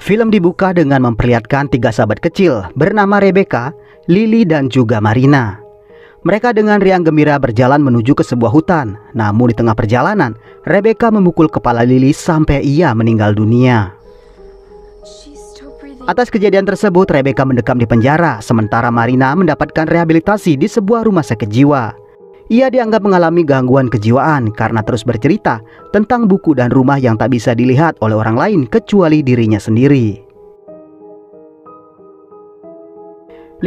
Film dibuka dengan memperlihatkan tiga sahabat kecil bernama Rebecca, Lily, dan juga Marina. Mereka dengan riang gembira berjalan menuju ke sebuah hutan. Namun di tengah perjalanan, Rebecca memukul kepala Lily sampai ia meninggal dunia. Atas kejadian tersebut, Rebecca mendekam di penjara, sementara Marina mendapatkan rehabilitasi di sebuah rumah sakit jiwa. Ia dianggap mengalami gangguan kejiwaan karena terus bercerita tentang buku dan rumah yang tak bisa dilihat oleh orang lain kecuali dirinya sendiri.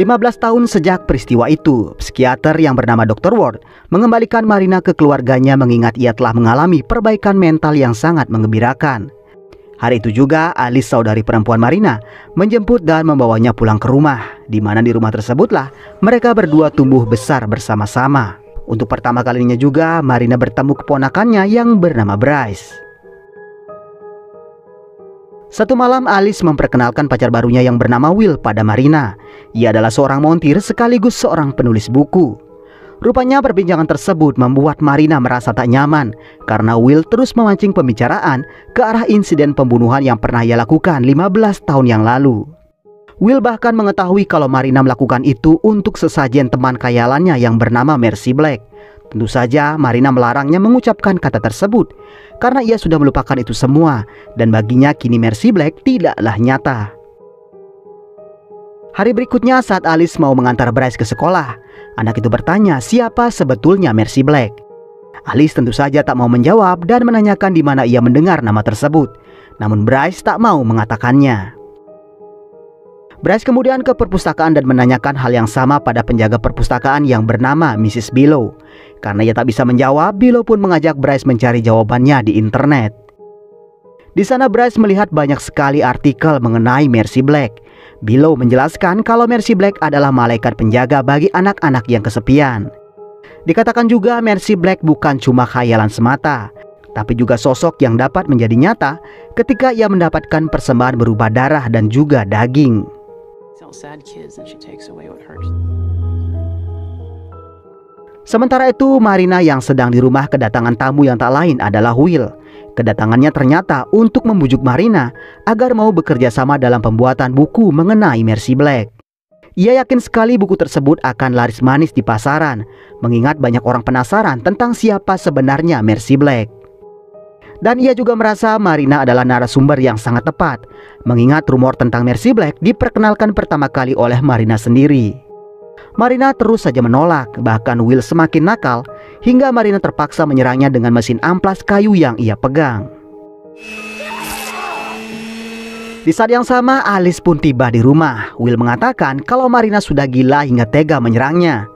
15 tahun sejak peristiwa itu, psikiater yang bernama Dr. Ward mengembalikan Marina ke keluarganya mengingat ia telah mengalami perbaikan mental yang sangat menggembirakan. Hari itu juga Alice, saudari perempuan Marina, menjemput dan membawanya pulang ke rumah, di mana di rumah tersebutlah mereka berdua tumbuh besar bersama-sama. Untuk pertama kalinya juga Marina bertemu keponakannya yang bernama Bryce. Satu malam Alice memperkenalkan pacar barunya yang bernama Will pada Marina. Ia adalah seorang montir sekaligus seorang penulis buku. Rupanya perbincangan tersebut membuat Marina merasa tak nyaman karena Will terus memancing pembicaraan ke arah insiden pembunuhan yang pernah ia lakukan 15 tahun yang lalu. Will bahkan mengetahui kalau Marina melakukan itu untuk sesajen teman khayalannya yang bernama Mercy Black. Tentu saja Marina melarangnya mengucapkan kata tersebut karena ia sudah melupakan itu semua dan baginya kini Mercy Black tidaklah nyata. Hari berikutnya saat Alice mau mengantar Bryce ke sekolah, anak itu bertanya siapa sebetulnya Mercy Black. Alice tentu saja tak mau menjawab dan menanyakan di mana ia mendengar nama tersebut. Namun Bryce tak mau mengatakannya. Bryce kemudian ke perpustakaan dan menanyakan hal yang sama pada penjaga perpustakaan yang bernama Mrs. Below. Karena ia tak bisa menjawab, Below pun mengajak Bryce mencari jawabannya di internet. Di sana Bryce melihat banyak sekali artikel mengenai Mercy Black. Below menjelaskan kalau Mercy Black adalah malaikat penjaga bagi anak-anak yang kesepian. Dikatakan juga Mercy Black bukan cuma khayalan semata, tapi juga sosok yang dapat menjadi nyata ketika ia mendapatkan persembahan berupa darah dan juga daging. Sementara itu Marina yang sedang di rumah kedatangan tamu yang tak lain adalah Will. Kedatangannya ternyata untuk membujuk Marina agar mau bekerja sama dalam pembuatan buku mengenai Mercy Black. Ia yakin sekali buku tersebut akan laris manis di pasaran, mengingat banyak orang penasaran tentang siapa sebenarnya Mercy Black. Dan ia juga merasa Marina adalah narasumber yang sangat tepat, mengingat rumor tentang Mercy Black diperkenalkan pertama kali oleh Marina sendiri. Marina terus saja menolak, bahkan Will semakin nakal hingga Marina terpaksa menyerangnya dengan mesin amplas kayu yang ia pegang. Di saat yang sama Alice pun tiba di rumah. Will mengatakan kalau Marina sudah gila hingga tega menyerangnya,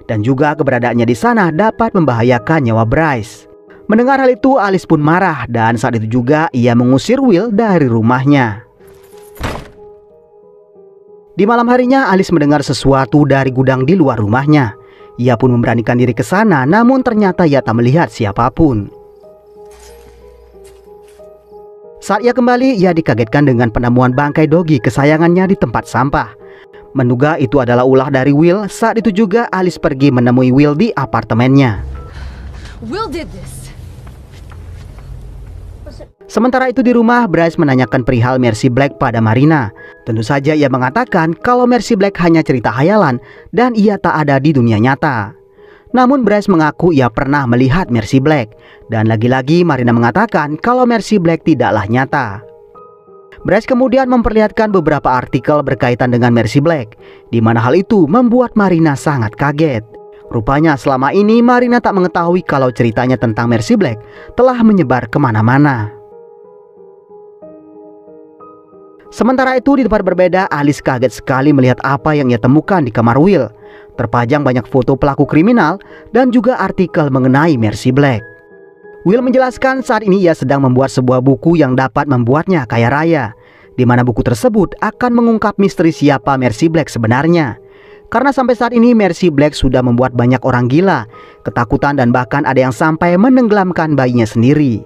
dan juga keberadaannya di sana dapat membahayakan nyawa Bryce. Mendengar hal itu Alice pun marah dan saat itu juga ia mengusir Will dari rumahnya. Di malam harinya Alice mendengar sesuatu dari gudang di luar rumahnya. Ia pun memberanikan diri ke sana, namun ternyata ia tak melihat siapapun. Saat ia kembali, ia dikagetkan dengan penemuan bangkai dogi kesayangannya di tempat sampah. Menduga itu adalah ulah dari Will. Saat itu juga Alice pergi menemui Will di apartemennya. Will did this. Sementara itu di rumah, Bryce menanyakan perihal Mercy Black pada Marina. Tentu saja ia mengatakan kalau Mercy Black hanya cerita hayalan dan ia tak ada di dunia nyata. Namun Bryce mengaku ia pernah melihat Mercy Black. Dan lagi-lagi Marina mengatakan kalau Mercy Black tidaklah nyata. Bryce kemudian memperlihatkan beberapa artikel berkaitan dengan Mercy Black, di mana hal itu membuat Marina sangat kaget. Rupanya selama ini Marina tak mengetahui kalau ceritanya tentang Mercy Black telah menyebar kemana-mana. Sementara itu di tempat berbeda, Alice kaget sekali melihat apa yang ia temukan di kamar Will. Terpajang banyak foto pelaku kriminal dan juga artikel mengenai Mercy Black. Will menjelaskan saat ini ia sedang membuat sebuah buku yang dapat membuatnya kaya raya, di mana buku tersebut akan mengungkap misteri siapa Mercy Black sebenarnya. Karena sampai saat ini Mercy Black sudah membuat banyak orang gila, ketakutan dan bahkan ada yang sampai menenggelamkan bayinya sendiri.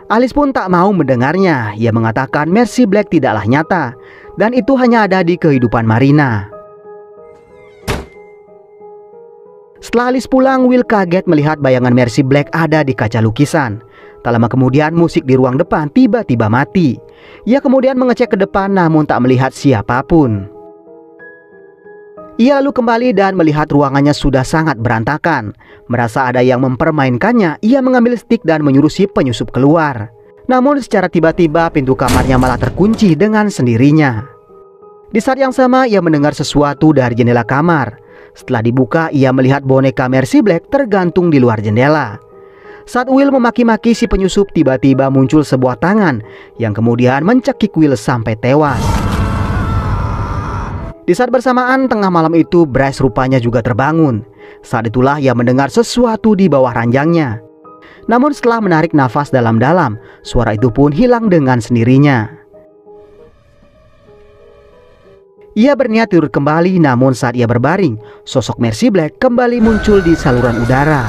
Alice pun tak mau mendengarnya. Ia mengatakan Mercy Black tidaklah nyata dan itu hanya ada di kehidupan Marina. Setelah Alice pulang, Will kaget melihat bayangan Mercy Black ada di kaca lukisan. Tak lama kemudian musik di ruang depan tiba-tiba mati. Ia kemudian mengecek ke depan namun tak melihat siapapun. Ia lalu kembali dan melihat ruangannya sudah sangat berantakan. Merasa ada yang mempermainkannya, ia mengambil stik dan menyuruh si penyusup keluar. Namun secara tiba-tiba pintu kamarnya malah terkunci dengan sendirinya. Di saat yang sama ia mendengar sesuatu dari jendela kamar. Setelah dibuka ia melihat boneka Mercy Black tergantung di luar jendela. Saat Will memaki-maki si penyusup, tiba-tiba muncul sebuah tangan yang kemudian mencekik Will sampai tewas. Di saat bersamaan tengah malam itu Bryce rupanya juga terbangun. Saat itulah ia mendengar sesuatu di bawah ranjangnya. Namun setelah menarik nafas dalam-dalam, suara itu pun hilang dengan sendirinya. Ia berniat tidur kembali, namun saat ia berbaring, sosok Mercy Black kembali muncul di saluran udara.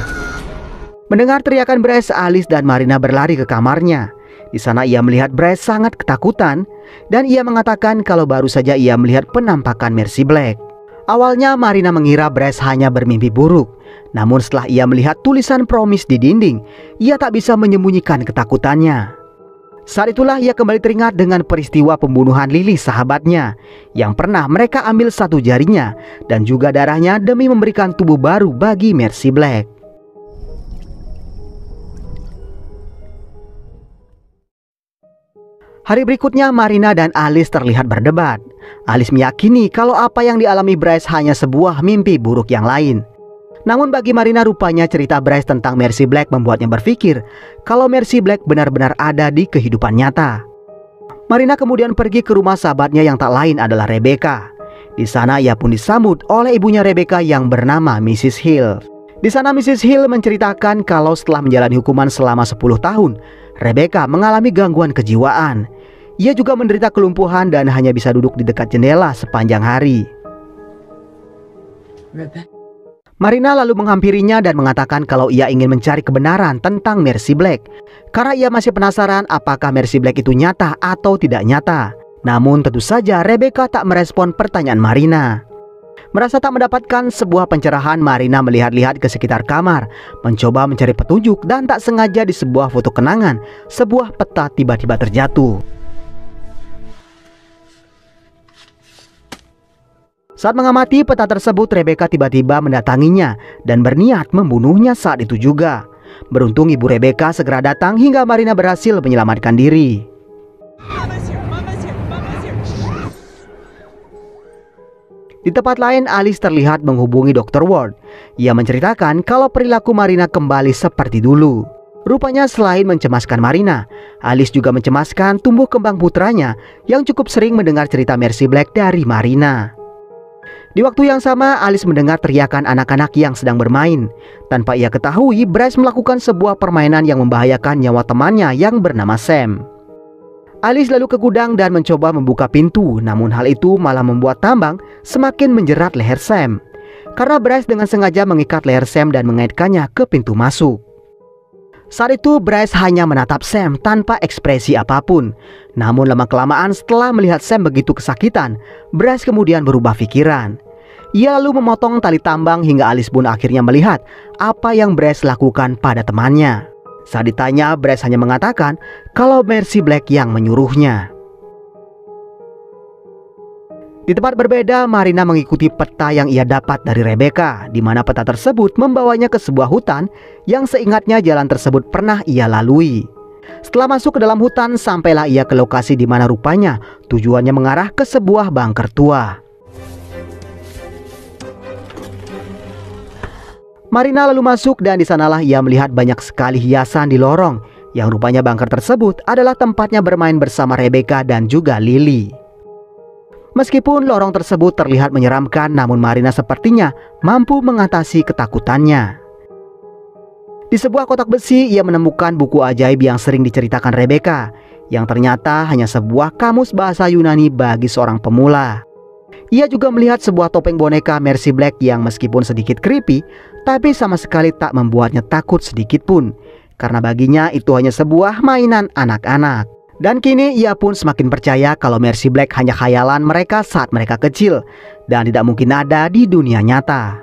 Mendengar teriakan Bryce, Alice dan Marina berlari ke kamarnya. Di sana ia melihat Bryce sangat ketakutan dan ia mengatakan kalau baru saja ia melihat penampakan Mercy Black. Awalnya Marina mengira Bryce hanya bermimpi buruk. Namun setelah ia melihat tulisan promise di dinding, ia tak bisa menyembunyikan ketakutannya. Saat itulah ia kembali teringat dengan peristiwa pembunuhan Lily sahabatnya, yang pernah mereka ambil satu jarinya dan juga darahnya demi memberikan tubuh baru bagi Mercy Black. Hari berikutnya Marina dan Alice terlihat berdebat. Alice meyakini kalau apa yang dialami Bryce hanya sebuah mimpi buruk yang lain. Namun bagi Marina rupanya cerita Bryce tentang Mercy Black membuatnya berpikir kalau Mercy Black benar-benar ada di kehidupan nyata. Marina kemudian pergi ke rumah sahabatnya yang tak lain adalah Rebecca. Di sana ia pun disambut oleh ibunya Rebecca yang bernama Mrs. Hill. Di sana Mrs. Hill menceritakan kalau setelah menjalani hukuman selama 10 tahun, Rebecca mengalami gangguan kejiwaan. Ia juga menderita kelumpuhan dan hanya bisa duduk di dekat jendela sepanjang hari. Marina lalu menghampirinya dan mengatakan kalau ia ingin mencari kebenaran tentang Mercy Black, karena ia masih penasaran apakah Mercy Black itu nyata atau tidak nyata. Namun tentu saja Rebecca tak merespon pertanyaan Marina. Merasa tak mendapatkan sebuah pencerahan, Marina melihat-lihat ke sekitar kamar, mencoba mencari petunjuk dan tak sengaja di sebuah foto kenangan, sebuah peta tiba-tiba terjatuh. Saat mengamati peta tersebut, Rebecca tiba-tiba mendatanginya dan berniat membunuhnya saat itu juga. Beruntung ibu Rebecca segera datang hingga Marina berhasil menyelamatkan diri. Di tempat lain, Alice terlihat menghubungi Dr. Ward. Ia menceritakan kalau perilaku Marina kembali seperti dulu. Rupanya selain mencemaskan Marina, Alice juga mencemaskan tumbuh kembang putranya yang cukup sering mendengar cerita Mercy Black dari Marina. Di waktu yang sama, Alice mendengar teriakan anak-anak yang sedang bermain. Tanpa ia ketahui, Bryce melakukan sebuah permainan yang membahayakan nyawa temannya yang bernama Sam. Alice lalu ke gudang dan mencoba membuka pintu, namun hal itu malah membuat tambang semakin menjerat leher Sam. Karena Bryce dengan sengaja mengikat leher Sam dan mengaitkannya ke pintu masuk. Saat itu Bryce hanya menatap Sam tanpa ekspresi apapun. Namun lama-kelamaan setelah melihat Sam begitu kesakitan, Bryce kemudian berubah pikiran. Ia lalu memotong tali tambang hingga Alice pun akhirnya melihat apa yang Bryce lakukan pada temannya. Saat ditanya, Bryce hanya mengatakan kalau Mercy Black yang menyuruhnya. Di tempat berbeda, Marina mengikuti peta yang ia dapat dari Rebecca, di mana peta tersebut membawanya ke sebuah hutan yang seingatnya jalan tersebut pernah ia lalui. Setelah masuk ke dalam hutan, sampailah ia ke lokasi di mana rupanya tujuannya mengarah ke sebuah bunker tua. Marina lalu masuk dan di sanalah ia melihat banyak sekali hiasan di lorong, yang rupanya bunker tersebut adalah tempatnya bermain bersama Rebecca dan juga Lily. Meskipun lorong tersebut terlihat menyeramkan, namun Marina sepertinya mampu mengatasi ketakutannya. Di sebuah kotak besi, ia menemukan buku ajaib yang sering diceritakan Rebecca, yang ternyata hanya sebuah kamus bahasa Yunani bagi seorang pemula. Ia juga melihat sebuah topeng boneka Mercy Black yang meskipun sedikit creepy, tapi sama sekali tak membuatnya takut sedikit pun, karena baginya itu hanya sebuah mainan anak-anak. Dan kini ia pun semakin percaya kalau Mercy Black hanya khayalan mereka saat mereka kecil dan tidak mungkin ada di dunia nyata.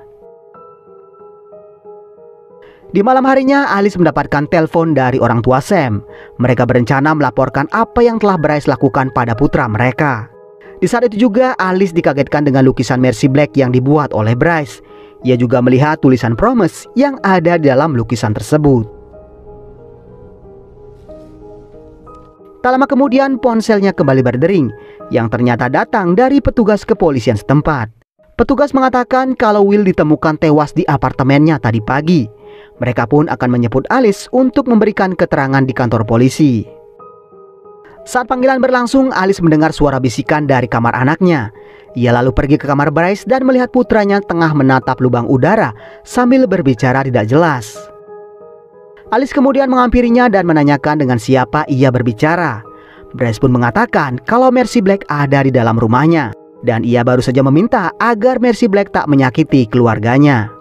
Di malam harinya, Alice mendapatkan telepon dari orang tua Sam. Mereka berencana melaporkan apa yang telah Bryce lakukan pada putra mereka. Di saat itu juga, Alice dikagetkan dengan lukisan Mercy Black yang dibuat oleh Bryce. Ia juga melihat tulisan Promise yang ada di dalam lukisan tersebut. Tak lama kemudian, ponselnya kembali berdering, yang ternyata datang dari petugas kepolisian setempat. Petugas mengatakan kalau Will ditemukan tewas di apartemennya tadi pagi. Mereka pun akan menjemput Alice untuk memberikan keterangan di kantor polisi. Saat panggilan berlangsung, Alice mendengar suara bisikan dari kamar anaknya. Ia lalu pergi ke kamar Bryce dan melihat putranya tengah menatap lubang udara sambil berbicara tidak jelas. Alice kemudian menghampirinya dan menanyakan dengan siapa ia berbicara. Bryce pun mengatakan kalau Mercy Black ada di dalam rumahnya, dan ia baru saja meminta agar Mercy Black tak menyakiti keluarganya.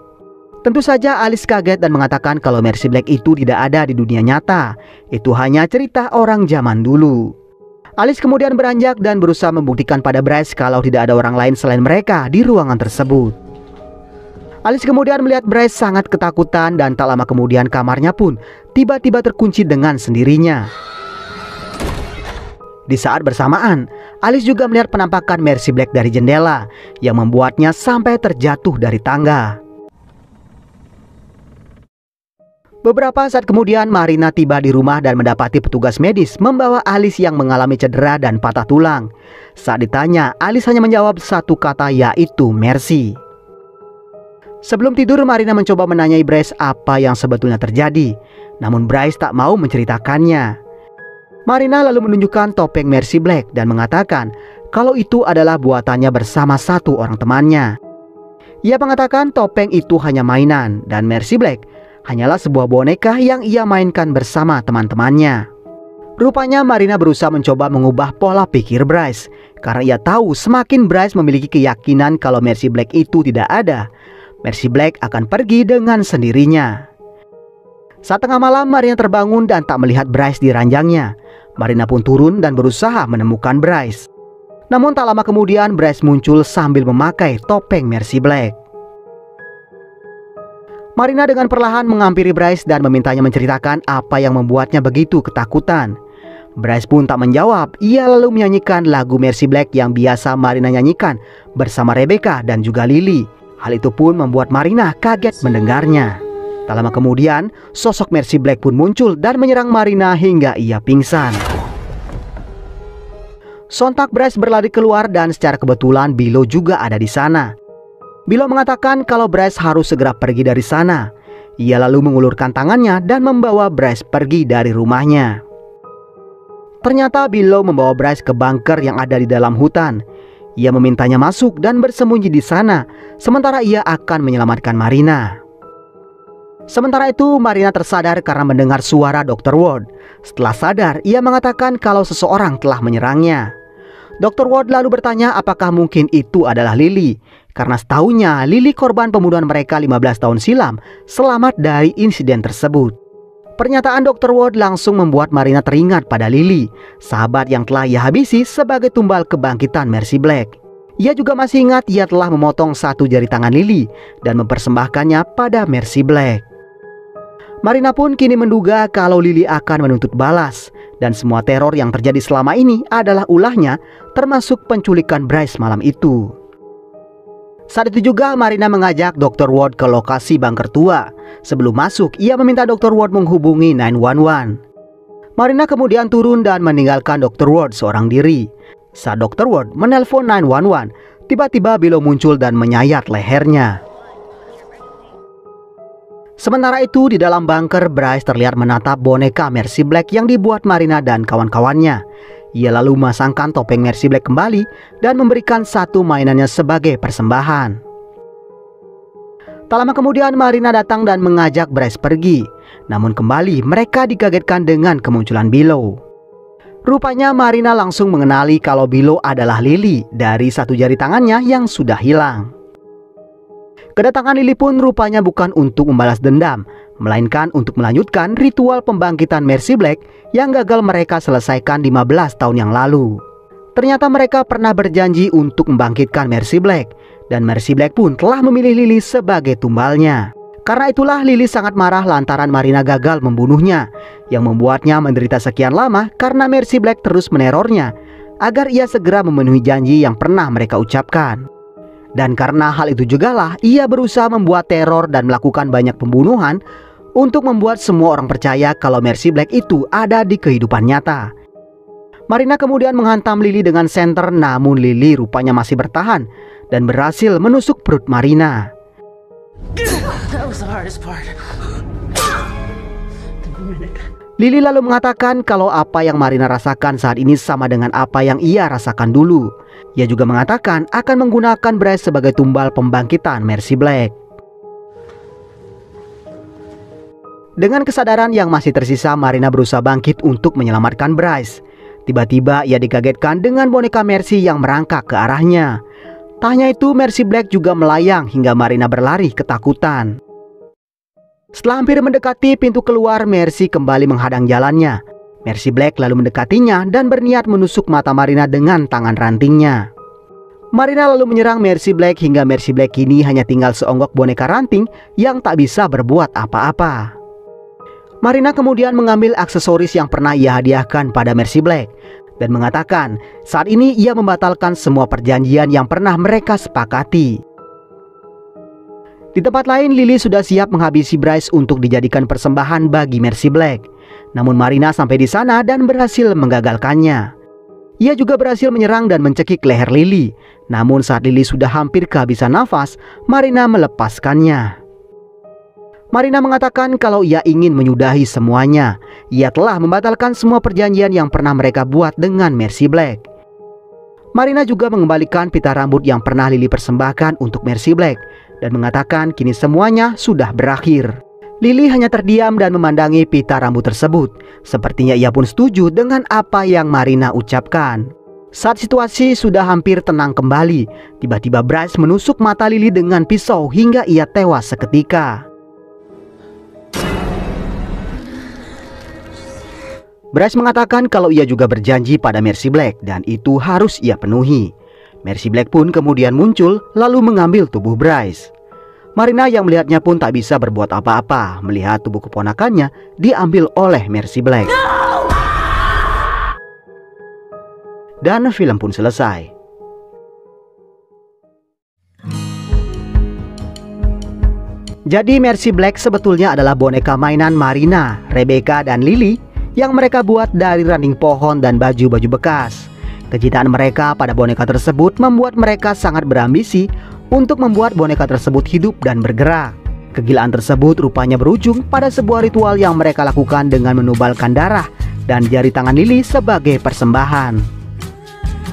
Tentu saja Alice kaget dan mengatakan kalau Mercy Black itu tidak ada di dunia nyata. Itu hanya cerita orang zaman dulu. Alice kemudian beranjak dan berusaha membuktikan pada Bryce kalau tidak ada orang lain selain mereka di ruangan tersebut. Alice kemudian melihat Bryce sangat ketakutan dan tak lama kemudian kamarnya pun tiba-tiba terkunci dengan sendirinya. Di saat bersamaan, Alice juga melihat penampakan Mercy Black dari jendela yang membuatnya sampai terjatuh dari tangga. Beberapa saat kemudian, Marina tiba di rumah dan mendapati petugas medis membawa Alice yang mengalami cedera dan patah tulang. Saat ditanya, Alice hanya menjawab satu kata, yaitu Mercy. Sebelum tidur, Marina mencoba menanyai Bryce apa yang sebetulnya terjadi. Namun Bryce tak mau menceritakannya. Marina lalu menunjukkan topeng Mercy Black dan mengatakan kalau itu adalah buatannya bersama satu orang temannya. Ia mengatakan topeng itu hanya mainan dan Mercy Black hanyalah sebuah boneka yang ia mainkan bersama teman-temannya. Rupanya Marina berusaha mencoba mengubah pola pikir Bryce, karena ia tahu semakin Bryce memiliki keyakinan kalau Mercy Black itu tidak ada, Mercy Black akan pergi dengan sendirinya. Saat tengah malam, Marina terbangun dan tak melihat Bryce di ranjangnya. Marina pun turun dan berusaha menemukan Bryce. Namun tak lama kemudian Bryce muncul sambil memakai topeng Mercy Black. Marina dengan perlahan menghampiri Bryce dan memintanya menceritakan apa yang membuatnya begitu ketakutan. Bryce pun tak menjawab. Ia lalu menyanyikan lagu Mercy Black yang biasa Marina nyanyikan bersama Rebecca dan juga Lily. Hal itu pun membuat Marina kaget mendengarnya. Tak lama kemudian, sosok Mercy Black pun muncul dan menyerang Marina hingga ia pingsan. Sontak Bryce berlari keluar dan secara kebetulan Bilo juga ada di sana. Bilo mengatakan kalau Bryce harus segera pergi dari sana. Ia lalu mengulurkan tangannya dan membawa Bryce pergi dari rumahnya. Ternyata Bilo membawa Bryce ke bunker yang ada di dalam hutan. Ia memintanya masuk dan bersembunyi di sana, sementara ia akan menyelamatkan Marina. Sementara itu, Marina tersadar karena mendengar suara Dr. Ward. Setelah sadar, ia mengatakan kalau seseorang telah menyerangnya. Dr. Ward lalu bertanya apakah mungkin itu adalah Lily. Karena setahunya Lily korban pembunuhan mereka 15 tahun silam selamat dari insiden tersebut. Pernyataan Dr. Ward langsung membuat Marina teringat pada Lily, sahabat yang telah ia habisi sebagai tumbal kebangkitan Mercy Black. Ia juga masih ingat ia telah memotong satu jari tangan Lily dan mempersembahkannya pada Mercy Black. Marina pun kini menduga kalau Lily akan menuntut balas, dan semua teror yang terjadi selama ini adalah ulahnya, termasuk penculikan Bryce malam itu. Saat itu juga Marina mengajak Dr. Ward ke lokasi bunker tua. Sebelum masuk, ia meminta Dr. Ward menghubungi 911. Marina kemudian turun dan meninggalkan Dr. Ward seorang diri. Saat Dr. Ward menelpon 911, tiba-tiba Bilo muncul dan menyayat lehernya. Sementara itu di dalam bunker, Bryce terlihat menatap boneka Mercy Black yang dibuat Marina dan kawan-kawannya. Ia lalu memasangkan topeng Mercy Black kembali dan memberikan satu mainannya sebagai persembahan. Tak lama kemudian Marina datang dan mengajak Bryce pergi. Namun kembali mereka dikagetkan dengan kemunculan Bilo. Rupanya Marina langsung mengenali kalau Bilo adalah Lily dari satu jari tangannya yang sudah hilang. Kedatangan Lily pun rupanya bukan untuk membalas dendam, melainkan untuk melanjutkan ritual pembangkitan Mercy Black yang gagal mereka selesaikan 15 tahun yang lalu. Ternyata mereka pernah berjanji untuk membangkitkan Mercy Black, dan Mercy Black pun telah memilih Lily sebagai tumbalnya. Karena itulah Lily sangat marah lantaran Marina gagal membunuhnya, yang membuatnya menderita sekian lama karena Mercy Black terus menerornya agar ia segera memenuhi janji yang pernah mereka ucapkan. Dan karena hal itu jugalah ia berusaha membuat teror dan melakukan banyak pembunuhan untuk membuat semua orang percaya kalau Mercy Black itu ada di kehidupan nyata. Marina kemudian menghantam Lily dengan senter, namun Lily rupanya masih bertahan dan berhasil menusuk perut Marina. That was the hardest part. Lily lalu mengatakan kalau apa yang Marina rasakan saat ini sama dengan apa yang ia rasakan dulu. Ia juga mengatakan akan menggunakan Bryce sebagai tumbal pembangkitan Mercy Black. Dengan kesadaran yang masih tersisa, Marina berusaha bangkit untuk menyelamatkan Bryce. Tiba-tiba ia dikagetkan dengan boneka Mercy yang merangkak ke arahnya. Tak hanya itu, Mercy Black juga melayang hingga Marina berlari ketakutan. Setelah hampir mendekati pintu keluar, Mercy kembali menghadang jalannya. Mercy Black lalu mendekatinya dan berniat menusuk mata Marina dengan tangan rantingnya. Marina lalu menyerang Mercy Black hingga Mercy Black kini hanya tinggal seonggok boneka ranting yang tak bisa berbuat apa-apa. Marina kemudian mengambil aksesoris yang pernah ia hadiahkan pada Mercy Black dan mengatakan saat ini ia membatalkan semua perjanjian yang pernah mereka sepakati. Di tempat lain, Lily sudah siap menghabisi Bryce untuk dijadikan persembahan bagi Mercy Black. Namun Marina sampai di sana dan berhasil menggagalkannya. Ia juga berhasil menyerang dan mencekik leher Lily. Namun saat Lily sudah hampir kehabisan nafas, Marina melepaskannya. Marina mengatakan kalau ia ingin menyudahi semuanya. Ia telah membatalkan semua perjanjian yang pernah mereka buat dengan Mercy Black. Marina juga mengembalikan pita rambut yang pernah Lily persembahkan untuk Mercy Black dan mengatakan kini semuanya sudah berakhir. Lily hanya terdiam dan memandangi pita rambut tersebut. Sepertinya ia pun setuju dengan apa yang Marina ucapkan. Saat situasi sudah hampir tenang kembali, tiba-tiba Bryce menusuk mata Lily dengan pisau hingga ia tewas seketika. Bryce mengatakan kalau ia juga berjanji pada Mercy Black dan itu harus ia penuhi. Mercy Black pun kemudian muncul lalu mengambil tubuh Bryce. Marina yang melihatnya pun tak bisa berbuat apa-apa melihat tubuh keponakannya diambil oleh Mercy Black. Dan film pun selesai. Jadi Mercy Black sebetulnya adalah boneka mainan Marina, Rebecca, dan Lily yang mereka buat dari ranting pohon dan baju-baju bekas. Kecintaan mereka pada boneka tersebut membuat mereka sangat berambisi untuk membuat boneka tersebut hidup dan bergerak. Kegilaan tersebut rupanya berujung pada sebuah ritual yang mereka lakukan dengan menubalkan darah dan jari tangan Lily sebagai persembahan.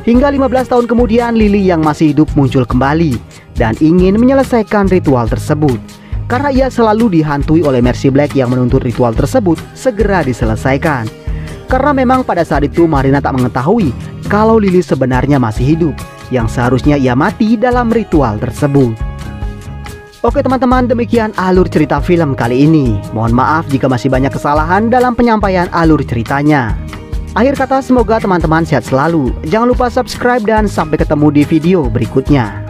Hingga 15 tahun kemudian, Lily yang masih hidup muncul kembali dan ingin menyelesaikan ritual tersebut. Karena ia selalu dihantui oleh Mercy Black yang menuntut ritual tersebut segera diselesaikan. Karena memang pada saat itu Marina tak mengetahui kalau Lily sebenarnya masih hidup, yang seharusnya ia mati dalam ritual tersebut. Oke teman-teman, demikian alur cerita film kali ini. Mohon maaf jika masih banyak kesalahan dalam penyampaian alur ceritanya. Akhir kata, semoga teman-teman sehat selalu. Jangan lupa subscribe dan sampai ketemu di video berikutnya.